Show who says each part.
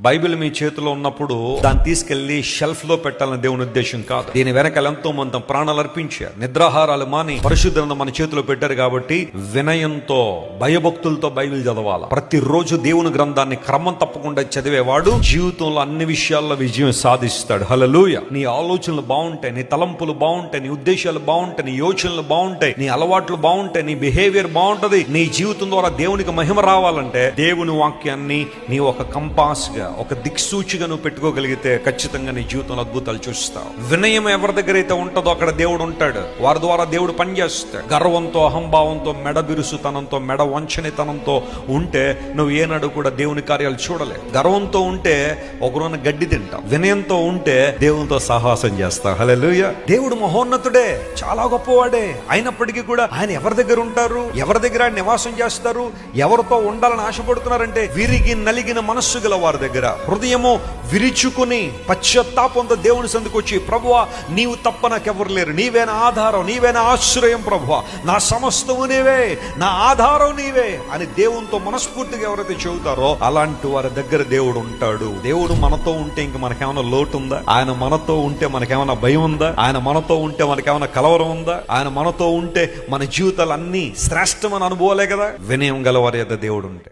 Speaker 1: Bible మీ చేతిలో ఉన్నప్పుడు దాన్ని తీసుకెళ్లి షెల్ఫ్ లో పెట్టాలని దేవుని ఉద్దేశం కాదు. దీని వెనకాల ఎంతో మంది ప్రాణాలు అర్పించారు, నిద్రాహారాలు మాని పరిశుద్ధులను మన చేతిలో పెట్టారు. కాబట్టి వినయంతో భయభక్తులతో బైబిల్ చదవాలి. ప్రతిరోజు దేవుని గ్రంథాన్ని క్రమం తప్పకుండా చదివేవాడు జీవితంలో అన్ని విషయాల్లో విజయం సాధిస్తాడు. హల్లెలూయా. నీ ఆలోచనలు బాగుంటాయి, నీ తలంపులు బాగుంటాయి, నీ ఉద్దేశాలు బాగుంటాయి, నీ యోచనలు బాగుంటాయి, నీ అలవాట్లు బాగుంటాయి, నీ బిహేవియర్ బాగుంటది. నీ జీవితం ద్వారా దేవునికి మహిమ రావాలంటే దేవుని వాక్యాన్ని నీ ఒక కంపాస్ గా, ఒక దిక్సూచిగా నువ్వు పెట్టుకోగలిగితే ఖచ్చితంగా నీ జీవితంలో అద్భుతాలు చూస్తావు. వినయం ఎవరి దగ్గర అయితే ఉంటుందో అక్కడ దేవుడు ఉంటాడు. వారి ద్వారా దేవుడు పనిచేస్తాడు. గర్వంతో, అహంభావంతో, మెడ బిరుసుతనంతో, మెడ వంచనితనంతో ఉంటే నువ్వు ఏనాడు కూడా దేవుని కార్యాలు చూడలేవు. గర్వంతో ఉంటే ఒకరోజు గడ్డి తింటావు. వినయంతో ఉంటే దేవునితో సాహసం చేస్తావు. హల్లెలూయా. దేవుడు మహోన్నతుడే, చాలా గొప్పవాడే. అయినప్పటికీ కూడా ఆయన ఎవరి దగ్గర ఉంటారు, ఎవరి దగ్గర ఆయన నివాసం చేస్తారు, ఎవరితో ఉండాలని ఆశపడుతున్నారంటే విరిగి నలిగిన మనస్సు గల వారి దగ్గర, హృదయము విరుచుకుని పశ్చాత్తాపంతో దేవుని సందుకు వచ్చి, ప్రభువా నీవు తప్ప నాకెవరు లేరు, నీవే నా ఆధారం, నీవే నా ఆశ్రయం, ప్రభువా నా సమస్తము నీవే, నా ఆధారం నీవే అని దేవునితో మనస్ఫూర్తిగా ఎవరైతే చెబుతారో అలాంటి వారి దగ్గర దేవుడు ఉంటాడు. దేవుడు మనతో ఉంటే ఇంక మనకేమైనా లోటు ఉందా? ఆయన మనతో ఉంటే మనకేమైనా భయం ఉందా? ఆయన మనతో ఉంటే మనకేమైనా కలవరం ఉందా? ఆయన మనతో ఉంటే మన జీవితాలు అన్ని శ్రేష్టమైన అనుభవాలే కదా. వినయం గలవారి యొక్క దేవుడు ఉంటే